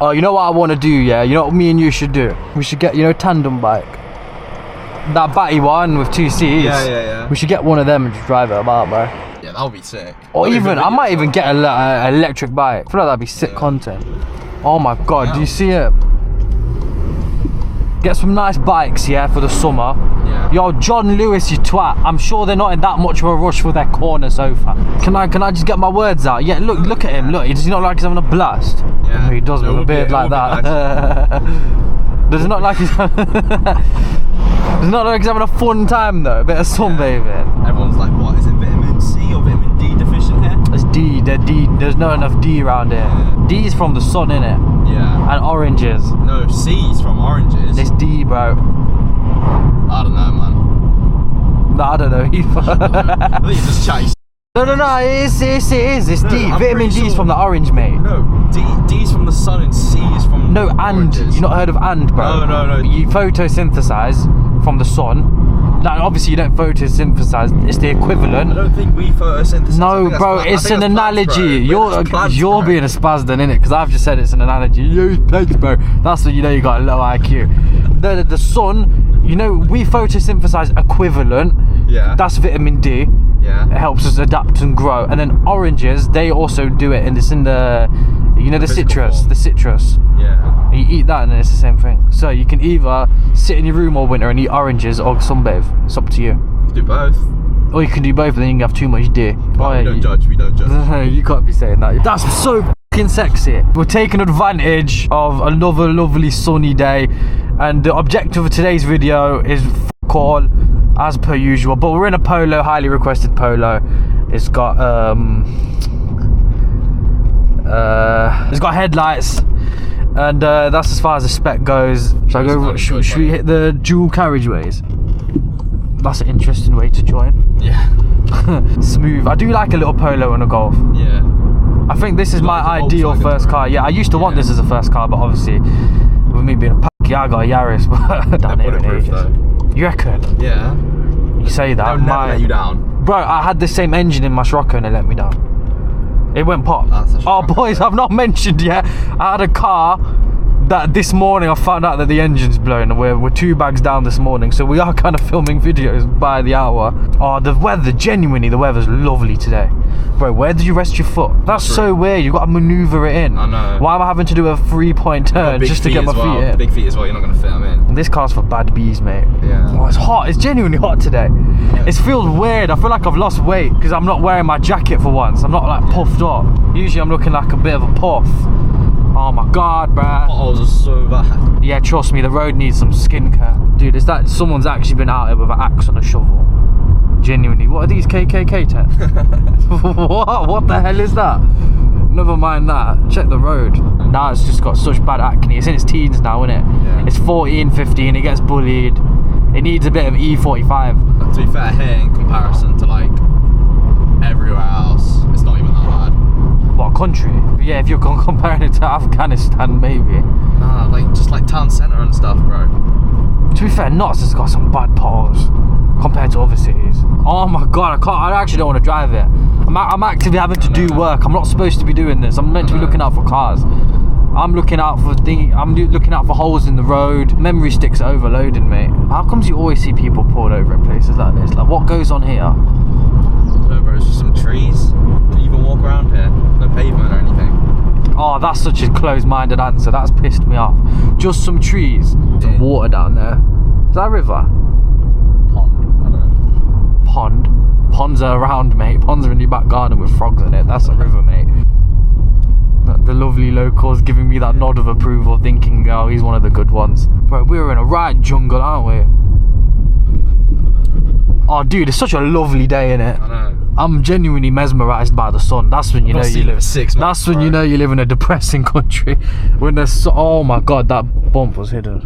Oh, you know what I want to do, yeah? You know what me and you should do? We should get, you know, tandem bike. That batty one with 2 seats. Yeah. We should get one of them and just drive it about, bro. Yeah, that would be sick. Or even, I might even get an electric bike. I feel like that'd be sick content. Oh my God, do you see it? Get some nice bikes, yeah, for the summer. Yeah. Yo, John Lewis, you twat. I'm sure they're not in that much of a rush for their corner sofa. Can I just get my words out? Yeah, look at him. Look, does he not like he's having a blast? Yeah. No, he does with a beard like that. Nice. Does it not like he's does it not like he's having a fun time though? A bit of sunbathing. Everyone's like, what is it? Vitamin C or vitamin D deficient here? It's D. There's not enough D around here. Yeah. D is from the sun, innit? Yeah. And oranges. No, C's from oranges. It's D, bro. I don't know, man. No, I don't know either. I think you just chase. No, it is. It's No, D. I'm Vitamin pretty D is sure. from the orange, mate. No, D's from the sun and C is from No, and. oranges. You not heard of and, bro? No. You photosynthesize from the sun. Now, obviously, you don't photosynthesize. It's the equivalent. I don't think we photosynthesize. No, bro, it's an analogy. You're being a spaz then, innit? Because I've just said it's an analogy. Use plants, bro. That's when you know you got a low IQ. The sun, you know, we photosynthesize equivalent. Yeah. That's vitamin D. Yeah. It helps us adapt and grow. And then oranges, they also do it, and it's in the, you know, the citrus. form. The citrus. Yeah. And you eat that, and it's the same thing. So you can either sit in your room all winter and eat oranges, or sunbathe. It's up to you. Do both. Or you can do both, and then you can have too much D. But we don't judge. We don't judge. You can't be saying that. That's so fucking sexy. We're taking advantage of another lovely sunny day, and the objective of today's video is fuck all, as per usual. But we're in a Polo, highly requested Polo. It's got headlights, and that's as far as the spec goes. Should we hit the dual carriageways? That's an interesting way to join. Yeah. Smooth. I do like a little Polo and a Golf. Yeah. I think this is my ideal first car. Yeah, I used to want this as a first car, but obviously with me being a pack, yeah, I got a Yaris, but down here in ages. Though. You reckon? Yeah. You say that. They'll never let you down. Bro, I had the same engine in my Scirocco and it let me down. It went pop. Oh boys, I've not mentioned yet. I had a car that this morning I found out that the engine's blown. We're 2 bags down this morning, so we are kind of filming videos by the hour. Oh, the weather, genuinely, the weather's lovely today. Bro, where did you rest your foot? That's so weird. You've got to maneuver it in. I know. Why am I having to do a 3-point turn just to get my feet in? Big feet as well, you're not going to fit them in. And this car's for bad bees, mate. Yeah. Oh, it's hot. It's genuinely hot today. Yeah. It feels weird. I feel like I've lost weight because I'm not wearing my jacket for once. I'm not like puffed up. Usually I'm looking like a bit of a puff. Oh my God, bruh. Potholes are so bad. Yeah, trust me, the road needs some skincare. Dude, it's that someone's actually been out here with an axe and a shovel. Genuinely. What are these KKK tents? What the hell is that? Never mind that. Check the road. Now it's just got such bad acne. It's in its teens now, isn't it? Yeah. It's 14, 15, it gets bullied. It needs a bit of E45. To be fair, here in comparison to like everywhere else, it's not even that bad. What, country? Yeah, if you're comparing it to Afghanistan, maybe. Nah, like just like town centre and stuff, bro. To be fair, Notts has got some bad potholes compared to other cities. Oh my God, I actually don't want to drive it. I'm actively having to do work. I'm not supposed to be doing this. I'm meant to be looking out for cars. I'm looking out for holes in the road. Memory sticks are overloading, mate. How comes you always see people pulled over in places like this? Like, what goes on here? No, bro, it's just some trees. Can you even walk around here? No pavement or anything. Oh, that's such a closed-minded answer. That's pissed me off. Just some trees. Some water down there. Is that a river? Pond. I don't know. Pond? Ponds are around, mate. Ponds are in your back garden with frogs in it. That's a river, mate. The lovely locals giving me that nod of approval, thinking, oh, he's one of the good ones. Bro, we're in a right jungle, aren't we? Oh, dude, it's such a lovely day, innit? I know. I'm genuinely mesmerised by the sun. That's when you know you live. 6 months, that's when you know you live in a depressing country. When the sun, oh my God, that bump was hidden.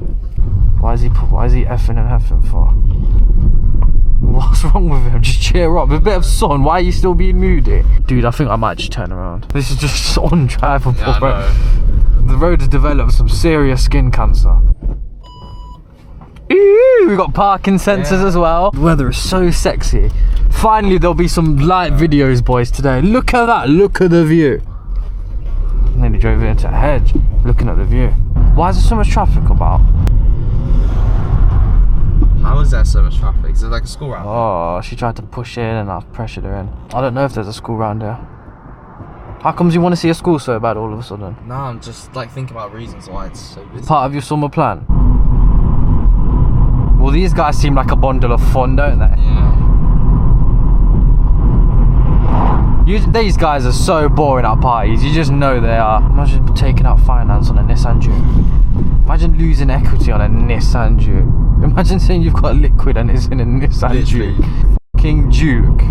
Why is he effing and heffing for? What's wrong with him? Just cheer up. With a bit of sun. Why are you still being moody? Dude, I think I might just turn around. This is just undrivable, yeah, bro. The road has developed some serious skin cancer. Ooh, we got parking sensors as well. The weather is so sexy. Finally, there'll be some light videos, boys, today. Look at that. Look at the view. Nearly drove it into a hedge, looking at the view. Why is there so much traffic about? How is there so much traffic? Is it like a school round? Oh, she tried to push in and I've pressured her in. I don't know if there's a school round here. How comes you want to see a school so bad all of a sudden? No, I'm just like thinking about reasons why it's so busy. Part of your summer plan? Well, these guys seem like a bundle of fun, don't they? Yeah. These guys are so boring at parties, you just know they are. Imagine taking out finance on a Nissan Juke. Imagine losing equity on a Nissan Juke. Imagine saying you've got liquid and it's in a Nissan Literally. Juke. Fucking Juke.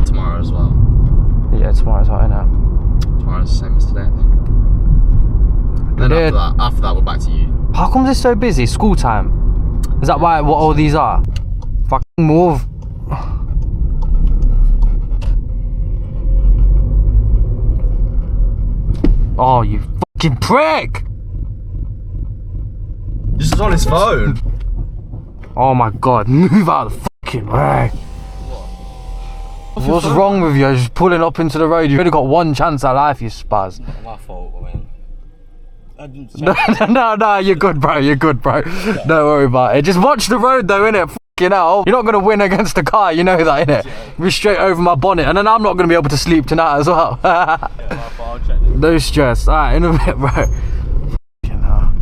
Tomorrow as well. Yeah, tomorrow's hot, innit? Tomorrow's the same as today, I think. Then after that, we're back to you. How come it's so busy? School time? Is that why what all these are? Fucking move. Oh, you fucking prick! This is on his phone. Oh my god, move out of the fucking way. What's wrong with you? You're just pulling up into the road. You've only got one chance at life, you spaz. Not my fault, I mean. No, you're good, bro. You're good, bro. Don't worry about it. Just watch the road, though, innit? Fucking hell. You're not gonna win against the car, you know that, innit? Be straight over my bonnet, and then I'm not gonna be able to sleep tonight as well. No stress. Alright, in a bit, bro. Fucking hell.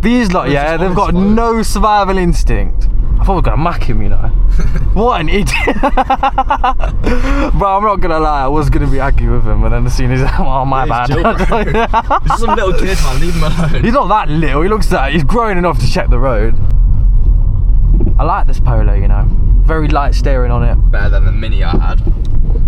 These lot, yeah, they've got no survival instinct. I thought we were gonna mack him, you know. What an idiot. Bro, I'm not gonna lie, I was gonna be aggy with him, and then as soon as oh my bad. This is some little kid, man, leave him alone. He's not that little, he looks like he's grown enough to check the road. I like this Polo, you know. Very light steering on it. Better than the Mini I had.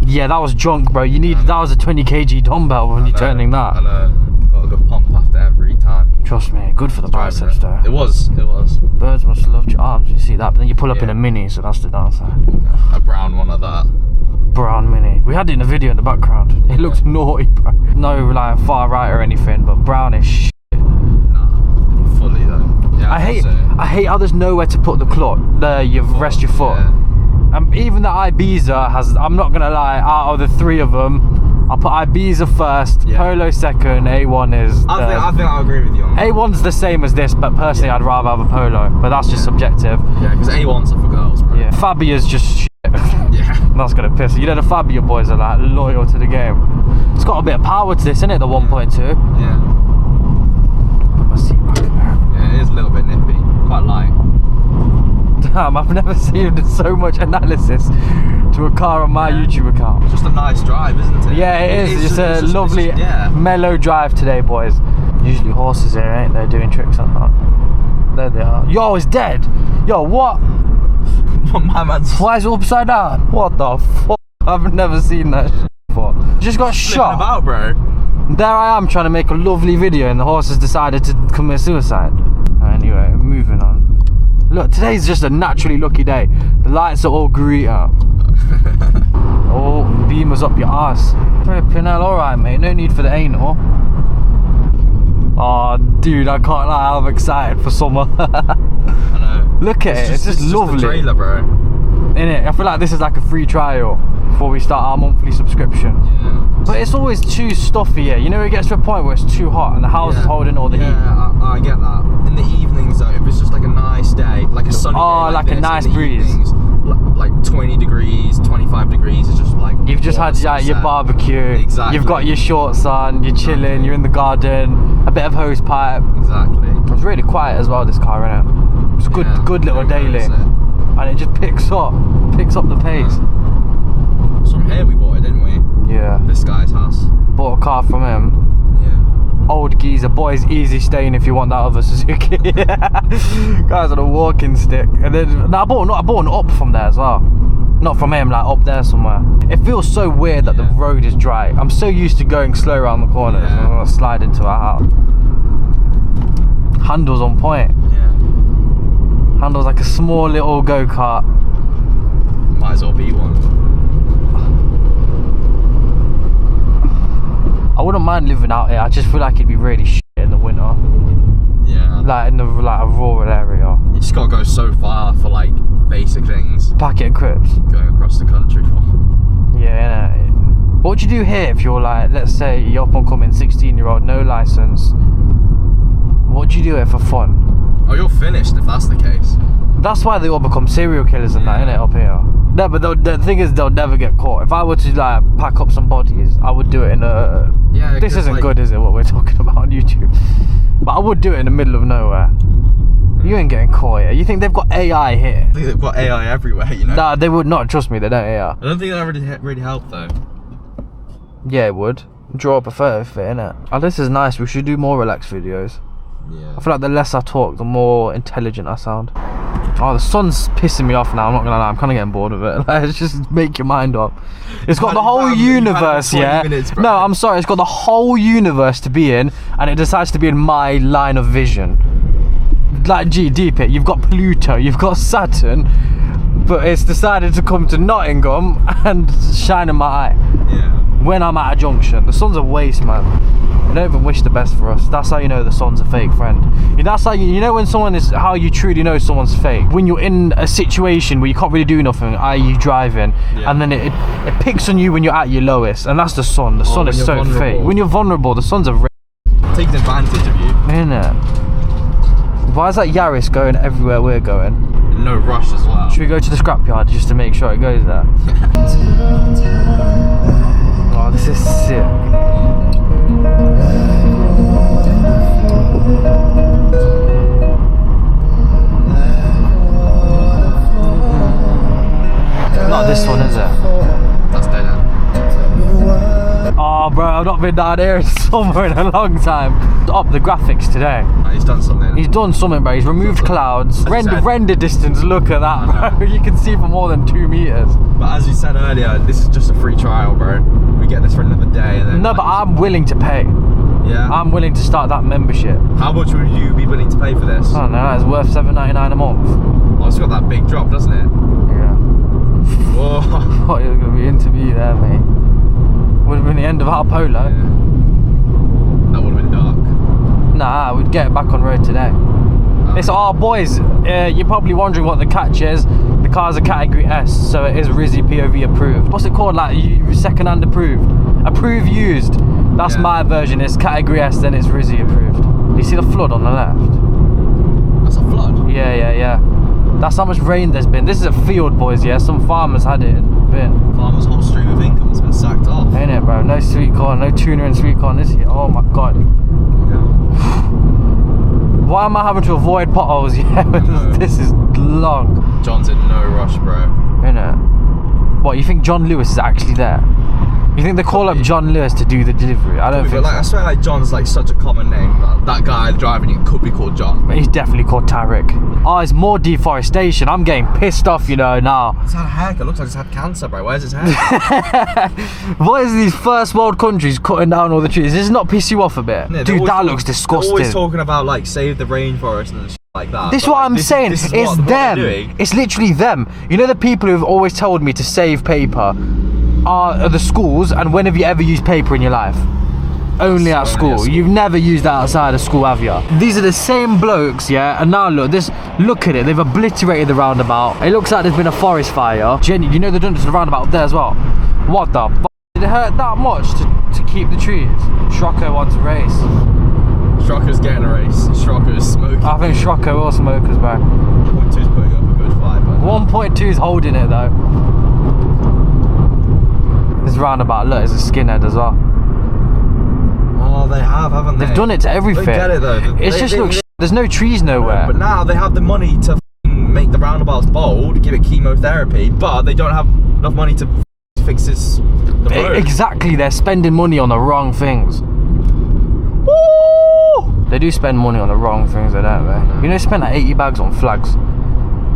Yeah, that was junk, bro. You need that was a 20 kg dumbbell when you're turning that. I know. Got a good pump after every time. Trust me, good for the biceps though. It was. Birds must love your arms, you see that, but then you pull up in a Mini, so that's the downside. A brown one of that. Brown Mini. We had it in the video in the background. It looks naughty, bro. No like far right or anything, but brownish shit. Nah, fully though. Yeah, I hate how there's nowhere to put the clutch. There, you rest your foot. Yeah. Even the Ibiza has, I'm not gonna lie, out of the three of them, I'll put Ibiza first, Polo second, A1 is I think I'll agree with you on that. A1's the same as this, but personally I'd rather have a Polo, but that's just subjective. Yeah, because A1's are for girls, bro. Yeah, Fabia's just shit. Yeah. That's gonna piss you. You know the Fabia boys are like loyal to the game. It's got a bit of power to this, isn't it, the 1.2? Yeah. Put my seat back in there. Yeah, it is a little bit nippy, quite light. Damn, I've never seen so much analysis to a car on my YouTube account. It's just a nice drive, isn't it? Yeah, it is. It's a lovely, mellow drive today, boys. Usually horses here, ain't they, doing tricks like that? There they are. Yo, it's dead. Yo, what? My man's. Why is it upside down? What the fuck? I've never seen that shit before. Just got shot. About, bro. There I am trying to make a lovely video, and the horse has decided to commit suicide. Anyway, moving on. Look, today's just a naturally lucky day. The lights are all green out. Oh, beamers up your ass. Flipping hell, alright mate, no need for the anal. Oh dude, I can't lie, I'm excited for summer. I know. Look at it, it's just lovely. Just the trailer, bro. Innit? I feel like this is like a free trial before we start our monthly subscription. Yeah. But it's always too stuffy here. You know, it gets to a point where it's too hot and the house is holding all the heat. Yeah, I get that. In the evenings though, if it's just like a nice day, like a sunny day like a this, nice in the breeze. Evenings, like 20 degrees, 25 degrees, it's just like... You've just had your barbecue, exactly. You've got your shorts on, you're chilling, you're in the garden, a bit of hose pipe. Exactly. It's really quiet as well, this car, innit? It's a good little daily. And it just picks up the pace. So from here we bought it, didn't we? Yeah. This guy's house. Bought a car from him. Yeah. Old geezer, boys, easy staying if you want that other Suzuki. Guys on a walking stick. And then I bought an up from there as well. Not from him, like up there somewhere. It feels so weird that the road is dry. I'm so used to going slow around the corners. I'm gonna slide into our house. Handles on point. Yeah. Handles like a small little go-kart. Might as well be one. I wouldn't mind living out here. I just feel like it'd be really shit in the winter. Yeah. Like in the a rural area. You just gotta go so far for like basic things. Packet of crisps. Going across the country for. Yeah, innit? What would you do here if you're like, let's say you're up and coming 16-year-old, no license? What would you do here for fun? Oh, you're finished if that's the case. That's why they all become serial killers and that, innit, up here. No, but the thing is, they'll never get caught. If I were to like pack up some bodies, I would do it in a. Yeah. This isn't like, good, is it? What we're talking about on YouTube, but I would do it in the middle of nowhere. You ain't getting caught here. You think they've got AI here? I think they've got AI everywhere, you know. Nah, they would not. Trust me, they don't AI. I don't think that really help though. Yeah, it would. Draw up a photo fit, innit? Oh, this is nice. We should do more relaxed videos. Yeah. I feel like the less I talk, the more intelligent I sound. Oh, the sun's pissing me off now. I'm not gonna lie. I'm kind of getting bored of it. Like, it's just make your mind up. It's got the whole universe, yeah. No, I'm sorry. It's got the whole universe to be in, and it decides to be in my line of vision. Like, gee, deep it. You've got Pluto. You've got Saturn, but it's decided to come to Nottingham and shine in my eye. Yeah. When I'm at a junction, the sun's a waste, man. I don't even wish the best for us. That's how you know the sun's a fake friend. That's how you know when someone is, how you truly know someone's fake. When you're in a situation where you can't really do nothing, i.e. driving, and then it picks on you when you're at your lowest, and that's the sun. The sun is so fake. When you're vulnerable, the sun's a takes advantage of you. Innit? Why is that Yaris going everywhere we're going? No rush as well. Should we go to the scrapyard just to make sure it goes there? Oh, this is sick. Not this one, is it? That's dead end. Oh, bro, I've not been down here in summer in a long time. Up the graphics today. He's done something. He's done something, bro. He's removed clouds. Render distance, look at that, bro. You can see for more than 2 meters. But as you said earlier, this is just a free trial, bro. We get this for another day. And then No, but I'm willing to pay. Yeah? I'm willing to start that membership. How much would you be willing to pay for this? I don't know, it's worth $7.99 a month. Oh, it's got that big drop, doesn't it? Yeah. Whoa. What, you're going to be into me there, mate? Would have been the end of our Polo. Yeah. That would have been dark. Nah, we'd get it back on road today. It's our boys. You're probably wondering what the catch is. The car's a category S, so it is Rizzy POV approved. What's it called? Like second-hand approved. Approved used. That's my version. It's category S, then it's Rizzy approved. You see the flood on the left? That's a flood? Yeah. That's how much rain there's been. This is a field, boys, yeah? Some farmers had it bin. Farmer's whole stream of income has been sacked off. Ain't it, bro? No sweet corn, no tuna and sweet corn this year. Oh my god. Yeah. Why am I having to avoid potholes? Yeah, this is long. John's in no rush, bro. Innit? What, you think John Lewis is actually there? You think they call up John Lewis to do the delivery? I don't think like, so. I swear like John's like such a common name. That guy driving it could be called John. He's definitely called Tarek. Oh, it's more deforestation. I'm getting pissed off, you know, now. It's had a haircut. It looks like it's had cancer, bro. Where's his hair? What is these first world countries cutting down all the trees? Does this not piss you off a bit? Yeah, dude, that looks disgusting. They're always talking about like save the rainforest and shit like that. This is what I'm saying. It's them. It's literally them. You know the people who've always told me to save paper are the schools, and when have you ever used paper in your life? Only at school. You've never used that outside of school, have you? These are the same blokes, yeah? And now look at it. They've obliterated the roundabout. It looks like there's been a forest fire. Jenny, you know they've done the roundabout up there as well. What the f***? Did it hurt that much to keep the trees? Shrocko wants a race. Shrocker's getting a race. Shrocker's smoking. I think Shrocko will smoke us, bro. 1.2's putting up a good fight, but 1.2's holding it though. This roundabout, look, it's a skinhead as well. oh, they have, haven't they? They've done it to everything. They get it though. It's just looks. There's no trees nowhere. But now they have the money to make the roundabouts bold, give it chemotherapy, but they don't have enough money to fix the road. Exactly, they're spending money on the wrong things. Woo! They do spend money on the wrong things, don't they? You know, they spend like 80 bags on flags,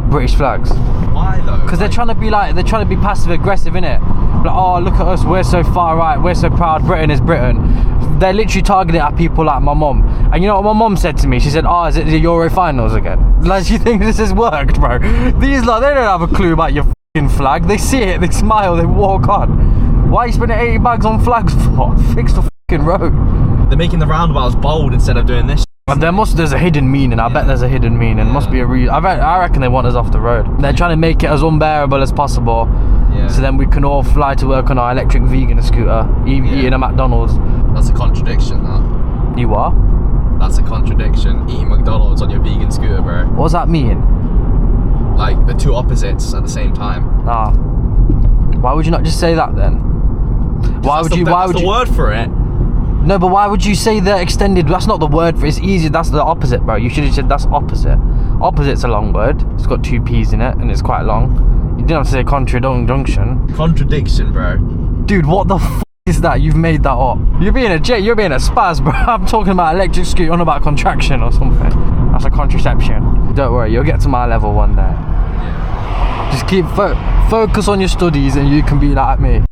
British flags. Why though? Because they're trying to be passive aggressive, innit? Like, oh, look at us, we're so far right, we're so proud, Britain is Britain. They're literally targeting at people like my mum. And you know what my mum said to me? She said, oh, is it the Euro finals again? Like, you think this has worked, bro? These lot, they don't have a clue about your f***ing flag. They see it, they smile, they walk on. Why are you spending 80 bags on flags for? Fix the f***ing road. They're making the roundabouts bold instead of doing this. There's a hidden meaning. I bet there's a hidden meaning. Must be a reason. I reckon they want us off the road. They're trying to make it as unbearable as possible. Yeah. So then we can all fly to work on our electric vegan scooter, eating a McDonald's. That's a contradiction, that. You are? That's a contradiction. Eating McDonald's on your vegan scooter, bro. What does that mean? Like, the two opposites at the same time. Ah. Why would you not just say that then? Why would you? That's the word for it. No, but why would you say the extended? That's not the word for it. It's easy. That's the opposite, bro. You should have said that's opposite. Opposite's a long word. It's got 2 P's in it and it's quite long. You didn't have to say contradiction. Contradiction, bro. Dude, what the f is that? You've made that up. You're being a spaz, bro. I'm talking about electric scooter, on about contraction or something. That's a contraception. Don't worry, you'll get to my level one day. Just keep focus on your studies and you can be like me.